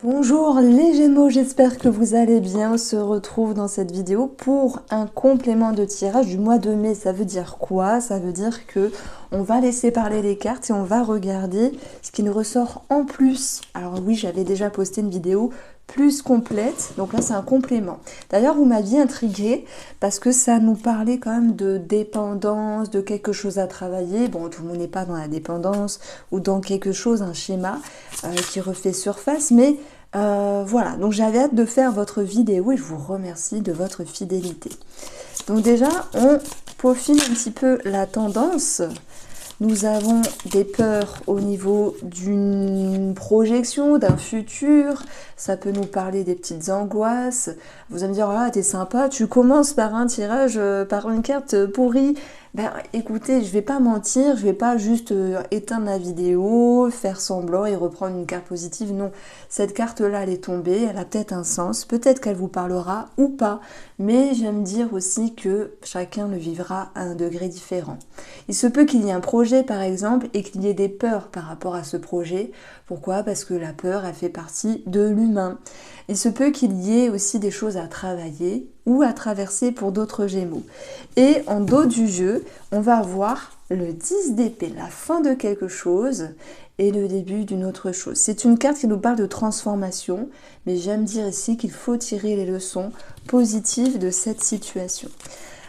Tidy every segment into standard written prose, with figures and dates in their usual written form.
Bonjour les Gémeaux, j'espère que vous allez bien. On se retrouve dans cette vidéo pour un complément de tirage du mois de mai. Ça veut dire quoi? Ça veut dire que on va laisser parler les cartes et on va regarder ce qui nous ressort en plus. Alors oui, j'avais déjà posté une vidéo plus complète, donc là c'est un complément. D'ailleurs vous m'aviez intriguée parce que ça nous parlait quand même de dépendance, de quelque chose à travailler. Bon, tout le monde n'est pas dans la dépendance ou dans quelque chose, un schéma qui refait surface, mais voilà, donc j'avais hâte de faire votre vidéo et je vous remercie de votre fidélité. Donc déjà, on peaufine un petit peu la tendance. Nous avons des peurs au niveau d'une projection, d'un futur. Ça peut nous parler des petites angoisses. Vous allez me dire, ah, t'es sympa, tu commences par un tirage, par une carte pourrie. Ben, écoutez, je vais pas mentir, je vais pas juste éteindre la vidéo, faire semblant et reprendre une carte positive. Non, cette carte-là, elle est tombée, elle a peut-être un sens, peut-être qu'elle vous parlera ou pas. Mais j'aime dire aussi que chacun le vivra à un degré différent. Il se peut qu'il y ait un projet, par exemple, et qu'il y ait des peurs par rapport à ce projet. Pourquoi? Parce que la peur, elle fait partie de l'humain. Il se peut qu'il y ait aussi des choses à travailler ou à traverser pour d'autres Gémeaux. Et en dos du jeu, on va avoir le 10 d'épée, la fin de quelque chose et le début d'une autre chose. C'est une carte qui nous parle de transformation, mais j'aime dire ici qu'il faut tirer les leçons positives de cette situation.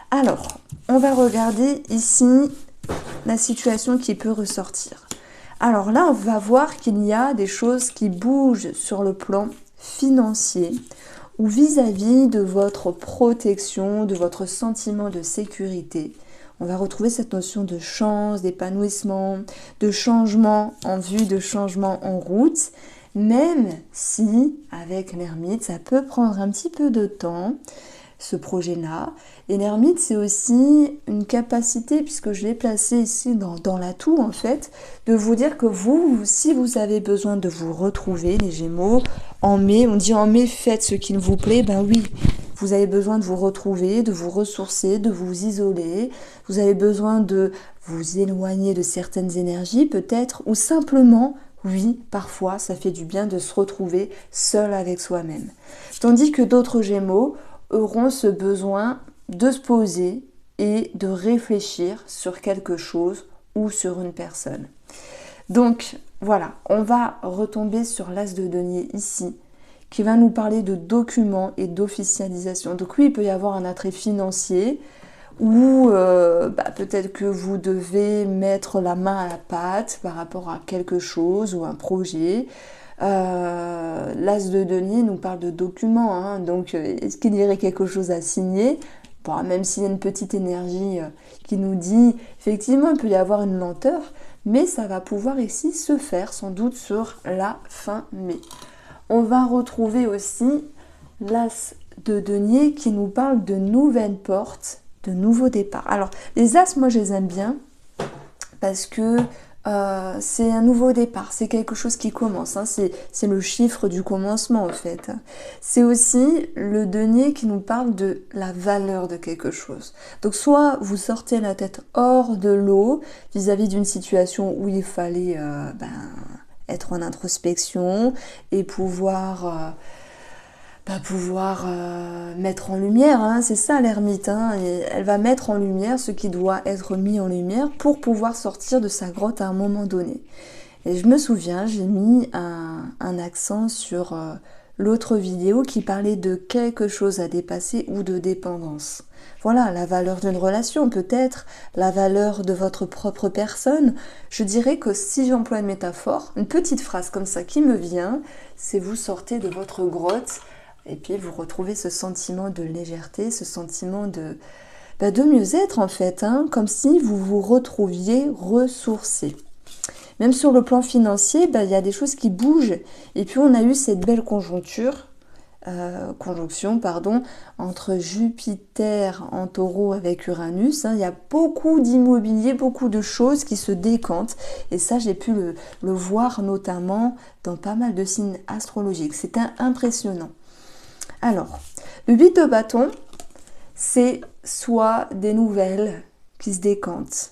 Alors, on va regarder ici la situation qui peut ressortir. Alors là, on va voir qu'il y a des choses qui bougent sur le plan financier ou vis-à-vis de votre protection, de votre sentiment de sécurité. On va retrouver cette notion de chance, d'épanouissement, de changement en vue, de changement en route, même si, avec l'ermite, ça peut prendre un petit peu de temps, ce projet-là. Et l'ermite, c'est aussi une capacité, puisque je l'ai placé ici dans l'atout, en fait, de vous dire que vous, si vous avez besoin de vous retrouver, les Gémeaux, en mai, on dit en mai, faites ce qui vous plaît, ben oui, vous avez besoin de vous retrouver, de vous ressourcer, de vous isoler, vous avez besoin de vous éloigner de certaines énergies, peut-être, ou simplement, oui, parfois, ça fait du bien de se retrouver seul avec soi-même. Tandis que d'autres Gémeaux auront ce besoin de se poser et de réfléchir sur quelque chose ou sur une personne. Donc voilà, on va retomber sur l'as de denier ici, qui va nous parler de documents et d'officialisation. Donc oui, il peut y avoir un attrait financier, ou peut-être que vous devez mettre la main à la pâte par rapport à quelque chose ou un projet. L'as de denier nous parle de documents, hein, donc est-ce qu'il y aurait quelque chose à signer? Bon, même s'il y a une petite énergie qui nous dit, effectivement, il peut y avoir une lenteur, mais ça va pouvoir ici se faire sans doute sur la fin mai. On va retrouver aussi l'as de denier qui nous parle de nouvelles portes, de nouveaux départs. Alors, les as, moi, je les aime bien parce que c'est un nouveau départ, c'est quelque chose qui commence, hein, c'est le chiffre du commencement en fait. C'est aussi le denier qui nous parle de la valeur de quelque chose. Donc soit vous sortez la tête hors de l'eau vis-à-vis d'une situation où il fallait être en introspection et pouvoir mettre en lumière, hein, c'est ça l'ermite, hein, et elle va mettre en lumière ce qui doit être mis en lumière pour pouvoir sortir de sa grotte à un moment donné. Et je me souviens, j'ai mis un accent sur l'autre vidéo qui parlait de quelque chose à dépasser ou de dépendance. Voilà, la valeur d'une relation peut-être, la valeur de votre propre personne. Je dirais que si j'emploie une métaphore, une petite phrase comme ça qui me vient, c'est vous sortez de votre grotte. Et puis vous retrouvez ce sentiment de légèreté, ce sentiment de mieux-être en fait, hein, comme si vous vous retrouviez ressourcé. Même sur le plan financier, il y a des choses qui bougent. Et puis on a eu cette belle conjonction entre Jupiter en taureau avec Uranus. Hein, il y a beaucoup d'immobilier, beaucoup de choses qui se décantent. Et ça, j'ai pu le voir notamment dans pas mal de signes astrologiques. C'était impressionnant. Alors, le 8 de bâton, c'est soit des nouvelles qui se décantent,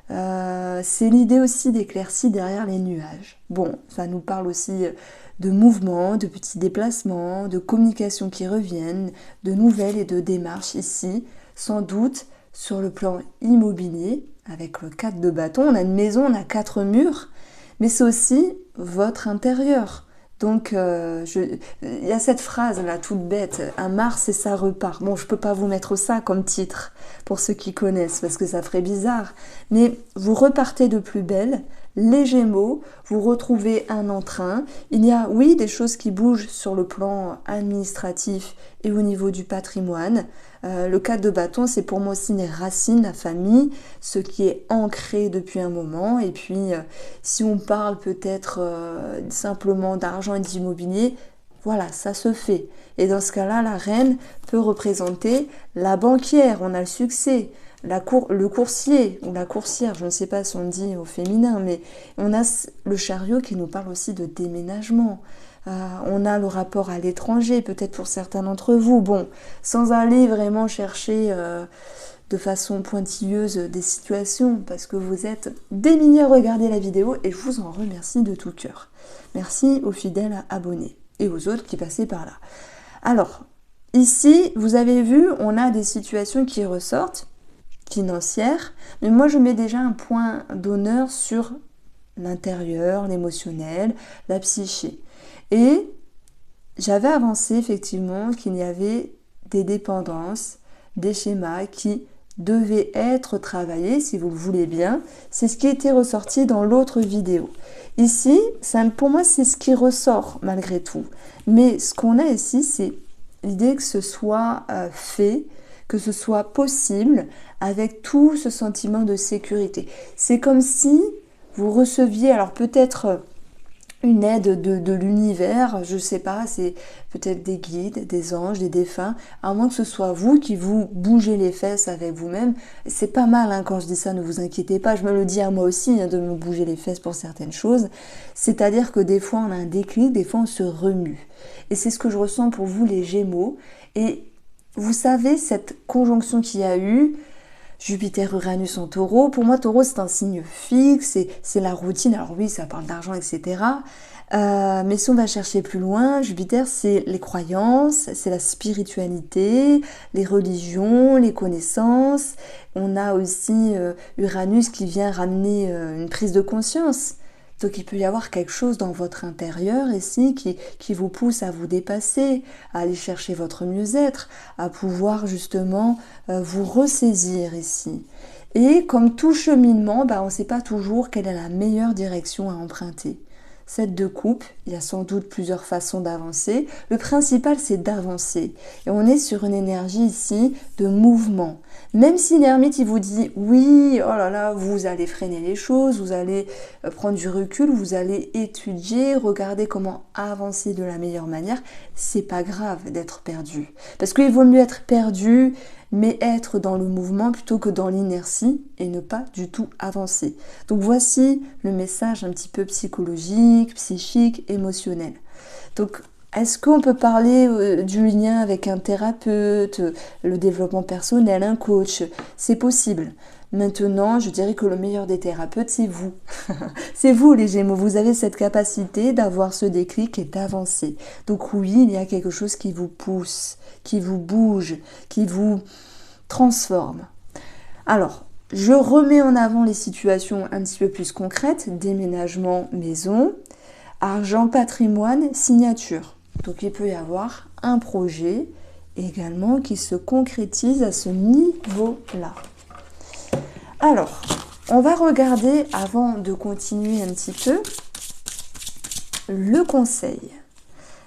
C'est l'idée aussi d'éclaircie derrière les nuages. Bon, ça nous parle aussi de mouvements, de petits déplacements, de communications qui reviennent, de nouvelles et de démarches ici, sans doute sur le plan immobilier, avec le 4 de bâton. On a une maison, on a 4 murs, mais c'est aussi votre intérieur. Donc, il y a cette phrase là, toute bête, un Mars et ça repart. Bon, je peux pas vous mettre ça comme titre, pour ceux qui connaissent, parce que ça ferait bizarre. Mais vous repartez de plus belle, les Gémeaux, vous retrouvez un entrain. Il y a, oui, des choses qui bougent sur le plan administratif et au niveau du patrimoine. Le 4 de bâton, c'est pour moi aussi les racines, la famille, ce qui est ancré depuis un moment. Et puis, si on parle peut-être simplement d'argent et d'immobilier, voilà, ça se fait. Et dans ce cas-là, la reine peut représenter la banquière, on a le succès. Le coursier ou la coursière, je ne sais pas si on dit au féminin, mais on a le chariot qui nous parle aussi de déménagement. On a le rapport à l'étranger, peut-être pour certains d'entre vous. Bon, sans aller vraiment chercher de façon pointilleuse des situations, parce que vous êtes des milliers à regarder la vidéo et je vous en remercie de tout cœur. Merci aux fidèles abonnés et aux autres qui passaient par là. Alors, ici, vous avez vu, on a des situations qui ressortent, financières, mais moi je mets déjà un point d'honneur sur l'intérieur, l'émotionnel, la psyché. Et j'avais avancé effectivement qu'il y avait des dépendances, des schémas qui devaient être travaillés, si vous le voulez bien. C'est ce qui était ressorti dans l'autre vidéo. Ici, pour moi, c'est ce qui ressort malgré tout. Mais ce qu'on a ici, c'est l'idée que ce soit fait, que ce soit possible, avec tout ce sentiment de sécurité. C'est comme si vous receviez, alors peut-être une aide de l'univers, je sais pas, c'est peut-être des guides, des anges, des défunts, à moins que ce soit vous qui vous bougez les fesses avec vous-même. C'est pas mal hein, quand je dis ça, ne vous inquiétez pas, je me le dis à moi aussi, hein, de me bouger les fesses pour certaines choses. C'est-à-dire que des fois on a un déclic, des fois on se remue. Et c'est ce que je ressens pour vous les Gémeaux. Et vous savez, cette conjonction qu'il y a eu, Jupiter-Uranus en taureau, pour moi taureau c'est un signe fixe, c'est la routine, alors oui ça parle d'argent etc. Mais si on va chercher plus loin, Jupiter c'est les croyances, c'est la spiritualité, les religions, les connaissances. On a aussi Uranus qui vient ramener une prise de conscience. Donc il peut y avoir quelque chose dans votre intérieur ici qui vous pousse à vous dépasser, à aller chercher votre mieux-être, à pouvoir justement vous ressaisir ici. Et comme tout cheminement, on ne sait pas toujours quelle est la meilleure direction à emprunter. Cette de coupe, il y a sans doute plusieurs façons d'avancer. Le principal, c'est d'avancer. Et on est sur une énergie ici de mouvement. Même si l'ermite, il vous dit, oui, oh là là, vous allez freiner les choses, vous allez prendre du recul, vous allez étudier, regarder comment avancer de la meilleure manière, c'est pas grave d'être perdu. Parce qu'il vaut mieux être perdu, mais être dans le mouvement plutôt que dans l'inertie et ne pas du tout avancer. Donc voici le message un petit peu psychologique, psychique, émotionnel. Donc est-ce qu'on peut parler du lien avec un thérapeute, le développement personnel, un coach? C'est possible. Maintenant, je dirais que le meilleur des thérapeutes, c'est vous. C'est vous les Gémeaux, vous avez cette capacité d'avoir ce déclic et d'avancer. Donc oui, il y a quelque chose qui vous pousse, qui vous bouge, qui vous transforme. Alors, je remets en avant les situations un petit peu plus concrètes, déménagement, maison, argent, patrimoine, signature. Donc il peut y avoir un projet également qui se concrétise à ce niveau-là. Alors, on va regarder, avant de continuer un petit peu, le conseil.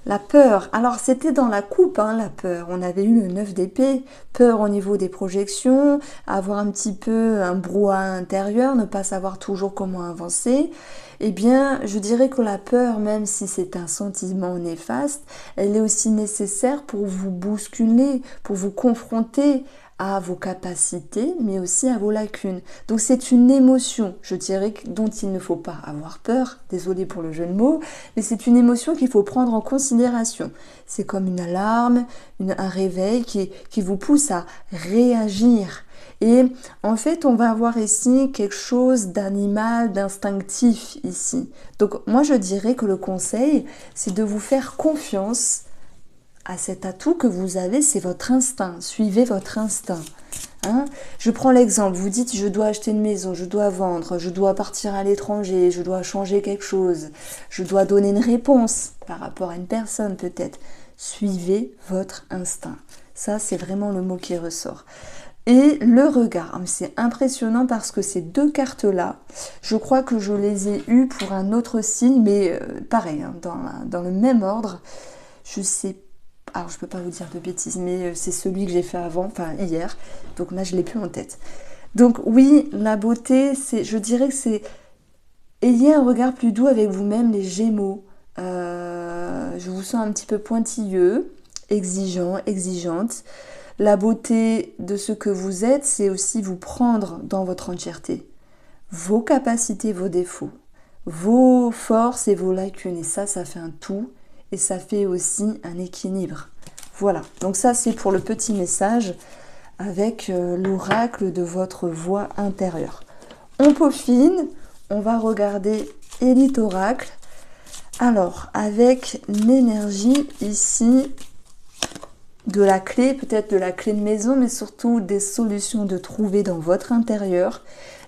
La peur, alors c'était dans la coupe, hein, la peur. On avait eu le 9 d'épée, peur au niveau des projections, avoir un petit peu un brouhaha intérieur, ne pas savoir toujours comment avancer. Eh bien, je dirais que la peur, même si c'est un sentiment néfaste, elle est aussi nécessaire pour vous bousculer, pour vous confronter à vos capacités, mais aussi à vos lacunes. Donc c'est une émotion, je dirais, dont il ne faut pas avoir peur, désolé pour le jeu de mots, mais c'est une émotion qu'il faut prendre en considération. C'est comme une alarme, un réveil qui vous pousse à réagir. Et en fait, on va avoir ici quelque chose d'animal, d'instinctif ici. Donc moi, je dirais que le conseil, c'est de vous faire confiance à cet atout que vous avez, c'est votre instinct. Suivez votre instinct. Hein? Je prends l'exemple, vous dites je dois acheter une maison, je dois vendre, je dois partir à l'étranger, je dois changer quelque chose, je dois donner une réponse par rapport à une personne peut-être. Suivez votre instinct. Ça, c'est vraiment le mot qui ressort. Et le regard, c'est impressionnant parce que ces deux cartes-là, je crois que je les ai eues pour un autre signe, mais pareil, hein, dans le même ordre. Je sais pas. Alors, je peux pas vous dire de bêtises, mais c'est celui que j'ai fait avant, enfin hier. Donc là, je l'ai plus en tête. Donc oui, la beauté, je dirais que c'est... Ayez un regard plus doux avec vous-même, les Gémeaux. Je vous sens un petit peu pointilleux, exigeant, exigeante. La beauté de ce que vous êtes, c'est aussi vous prendre dans votre entièreté. Vos capacités, vos défauts, vos forces et vos lacunes. Et ça fait un tout. Et ça fait aussi un équilibre. Voilà, donc ça c'est pour le petit message avec l'oracle de votre voix intérieure. On peaufine, on va regarder Élite Oracle. Alors, avec l'énergie ici de la clé, peut-être de la clé de maison, mais surtout des solutions de trouver dans votre intérieur,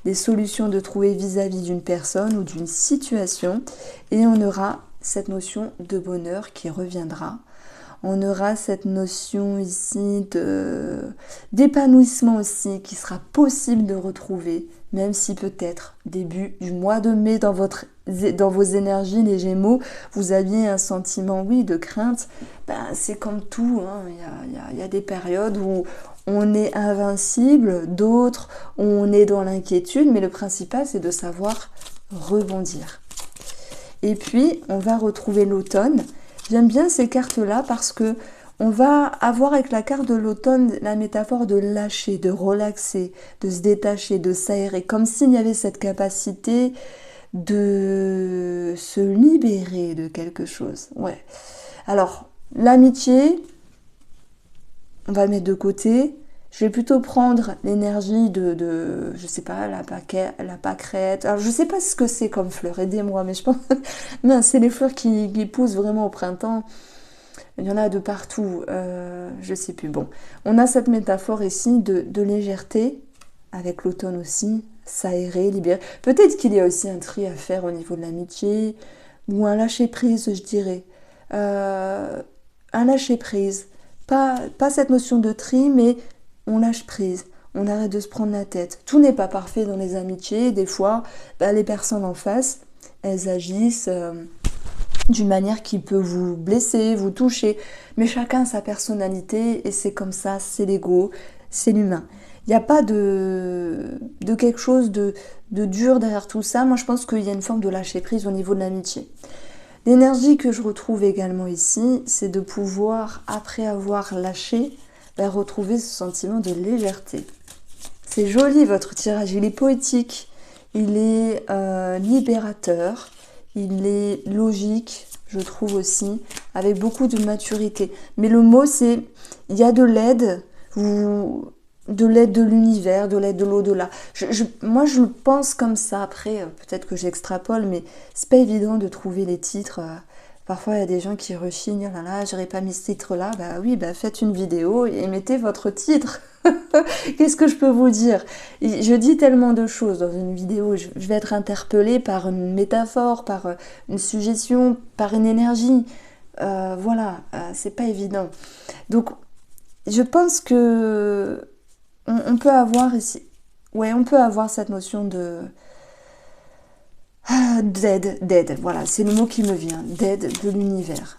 des solutions de trouver vis-à-vis d'une personne ou d'une situation, et on aura cette notion de bonheur qui reviendra. On aura cette notion ici d'épanouissement aussi qui sera possible de retrouver, même si peut-être début du mois de mai dans vos énergies, les Gémeaux, vous aviez un sentiment, oui, de crainte. Ben, c'est comme tout, hein. Il y a des périodes où on est invincible, d'autres où on est dans l'inquiétude, mais le principal c'est de savoir rebondir. Et puis, on va retrouver l'automne. J'aime bien ces cartes-là parce que on va avoir avec la carte de l'automne la métaphore de lâcher, de relaxer, de se détacher, de s'aérer, comme s'il y avait cette capacité de se libérer de quelque chose. Ouais. Alors, l'amitié, on va le mettre de côté. Je vais plutôt prendre l'énergie je sais pas, la pâquerette. Alors, je sais pas ce que c'est comme fleur, aidez-moi, mais je pense... Non, c'est les fleurs qui poussent vraiment au printemps. Il y en a de partout, je sais plus. Bon, on a cette métaphore ici de légèreté, avec l'automne aussi, s'aérer, libérer. Peut-être qu'il y a aussi un tri à faire au niveau de l'amitié, ou un lâcher-prise, je dirais. Un lâcher-prise. Pas cette notion de tri, mais... on lâche prise, on arrête de se prendre la tête. Tout n'est pas parfait dans les amitiés. Des fois, les personnes en face, elles agissent d'une manière qui peut vous blesser, vous toucher. Mais chacun a sa personnalité et c'est comme ça, c'est l'ego, c'est l'humain. Il n'y a pas de quelque chose de dur derrière tout ça. Moi, je pense qu'il y a une forme de lâcher prise au niveau de l'amitié. L'énergie que je retrouve également ici, c'est de pouvoir, après avoir lâché, retrouver ce sentiment de légèreté. C'est joli votre tirage, il est poétique, il est libérateur, il est logique, je trouve aussi, avec beaucoup de maturité. Mais le mot c'est, il y a de l'aide, de l'aide de l'univers, de l'aide de l'au-delà. Moi je le pense comme ça, après peut-être que j'extrapole, mais c'est pas évident de trouver les titres. Parfois, il y a des gens qui rechignent, oh là là, j'aurais pas mis ce titre-là. Bah oui, faites une vidéo et mettez votre titre. Qu'est-ce que je peux vous dire? Je dis tellement de choses dans une vidéo. Je vais être interpellée par une métaphore, par une suggestion, par une énergie. Voilà, c'est pas évident. Donc, je pense que on peut avoir ici... Ouais, on peut avoir cette notion d'aide, voilà, c'est le mot qui me vient, d'aide de l'univers.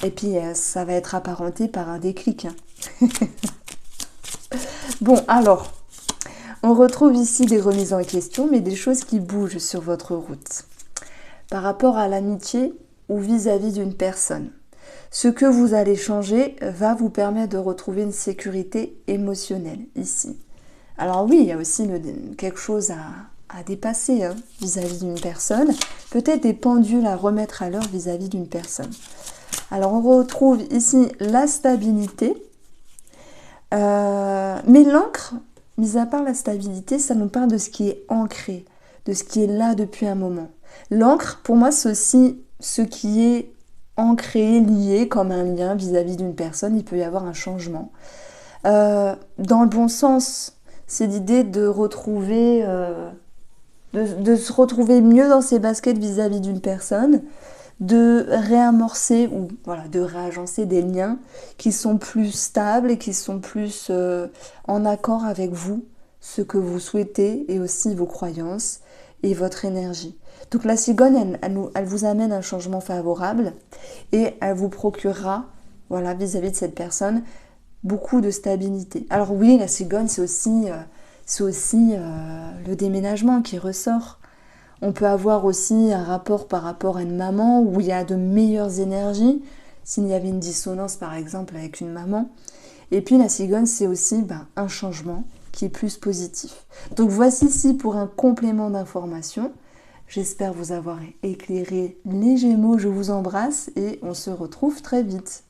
Et puis, ça va être apparenté par un déclic. Hein. Bon, alors, on retrouve ici des remises en question, mais des choses qui bougent sur votre route. Par rapport à l'amitié ou vis-à-vis d'une personne. Ce que vous allez changer va vous permettre de retrouver une sécurité émotionnelle ici. Alors oui, il y a aussi quelque chose à dépasser vis-à-vis d'une personne, peut-être des pendules à remettre à l'heure vis-à-vis d'une personne. Alors on retrouve ici la stabilité, mais l'ancre mis à part la stabilité, ça nous parle de ce qui est ancré, de ce qui est là depuis un moment. L'encre, pour moi, c'est aussi ce qui est ancré, lié, comme un lien vis-à-vis d'une personne. Il peut y avoir un changement. Dans le bon sens, c'est l'idée de retrouver, de se retrouver mieux dans ses baskets vis-à-vis d'une personne, de réamorcer ou voilà, de réagencer des liens qui sont plus stables et qui sont plus en accord avec vous, ce que vous souhaitez et aussi vos croyances et votre énergie. Donc la cigogne, elle vous amène un changement favorable et elle vous procurera, voilà, vis-à-vis de cette personne, beaucoup de stabilité. Alors oui, la cigogne, c'est aussi le déménagement qui ressort. On peut avoir aussi un rapport par rapport à une maman où il y a de meilleures énergies, s'il y avait une dissonance par exemple avec une maman. Et puis la cigogne, c'est aussi un changement qui est plus positif. Donc voici ici pour un complément d'information. J'espère vous avoir éclairé les Gémeaux, je vous embrasse et on se retrouve très vite.